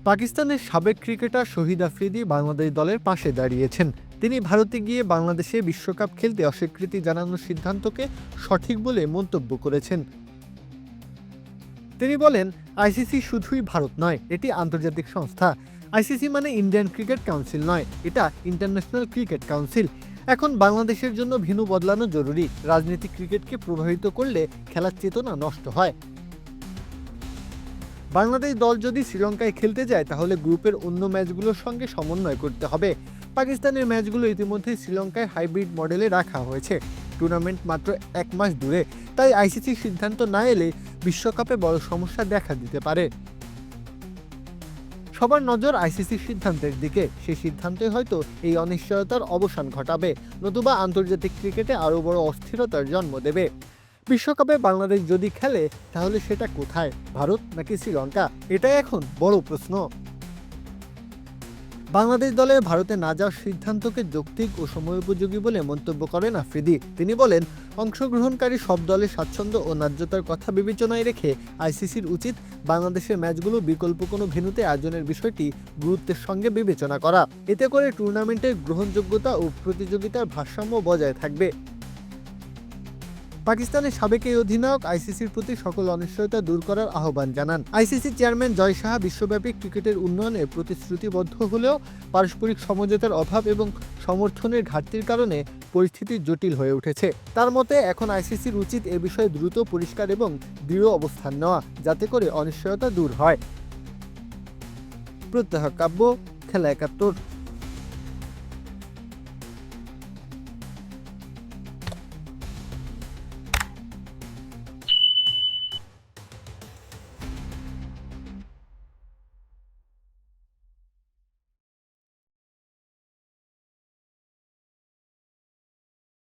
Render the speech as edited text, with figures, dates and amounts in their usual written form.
পাকিস্তানের সাবেক ক্রিকেটার শহীদ আফ্রিদি বাংলাদেশ দলের পাশে দাঁড়িয়েছেন। তিনি ভারতে গিয়ে বাংলাদেশে বিশ্বকাপ খেলতে অস্বীকৃতি জানানোর সিদ্ধান্তকে সঠিক বলে মন্তব্য করেছেন। তিনি বলেন, আইসিসি শুধুই ভারত নয়, এটি আন্তর্জাতিক সংস্থা। আইসিসি মানে ইন্ডিয়ান ক্রিকেট কাউন্সিল নয়, এটা ইন্টারন্যাশনাল ক্রিকেট কাউন্সিল। এখন বাংলাদেশের জন্য ভেন্যু বদলানো জরুরি। রাজনীতি ক্রিকেটকে প্রভাবিত করলে খেলার চেতনা নষ্ট হয়। বাংলাদেশ দল যদি শ্রীলঙ্কায় খেলতে যায় তাহলে গ্রুপের অন্য ম্যাচগুলোর সঙ্গে সমন্বয় করতে হবে। পাকিস্তানের ম্যাচগুলো ইতিমধ্যে শ্রীলঙ্কায় হাইব্রিড মডেলে রাখা হয়েছে। টুর্নামেন্ট মাত্র 1 মাস দূরে, তাই আইসিসির সিদ্ধান্ত না এলে বিশ্বকাপে বড় সমস্যা দেখা দিতে পারে। সবার নজর আইসিসির সিদ্ধান্তের দিকে। সেই সিদ্ধান্তে হয়তো এই অনিশ্চয়তার অবসান ঘটাবে, নতুবা আন্তর্জাতিক ক্রিকেটে আরও বড় অস্থিরতার জন্ম দেবে। বিশ্বকাপে বাংলাদেশ যদি খেলে তাহলে সেটা কোথায়, ভারত নাকি শ্রীলঙ্কা? এটাই এখন বড় প্রশ্ন। বাংলাদেশ দলে ভারতে না যাওয়ার সিদ্ধান্তকে যৌক্তিক ও সময়োপযোগী বলে মন্তব্য করেন আফ্রিদি। তিনি বলেন, অংশগ্রহণকারী সব দলের স্বাচ্ছন্দ্য ও ন্যায্যতার কথা বিবেচনায় রেখে আইসিসির উচিত বাংলাদেশের ম্যাচগুলো বিকল্প কোনো ভেন্যুতে আয়োজনের বিষয়টি গুরুত্বের সঙ্গে বিবেচনা করা। এতে করে টুর্নামেন্টের গ্রহণযোগ্যতা ও প্রতিযোগিতার ভারসাম্য বজায় থাকবে। পাকিস্তানের সাবেক এই অধিনায়ক আইসিসির প্রতি সকল অনিশ্চয়তা দূর করার আহ্বান জানান। আইসিসি চেয়ারম্যান জয় শাহ বিশ্বব্যাপী ক্রিকেটের উন্নয়নে প্রতিশ্রুতিবদ্ধ হলেও পারস্পরিক সমঝোতার অভাব এবং সমর্থনের ঘাটতির কারণে পরিস্থিতি জটিল হয়ে উঠেছে। তার মতে এখন আইসিসির উচিত এ বিষয়ে দ্রুত, পরিষ্কার এবং দৃঢ় অবস্থান নেওয়া, যাতে করে অনিশ্চয়তা দূর হয়। প্রত্যহ কাব্য, খেলা ৭১।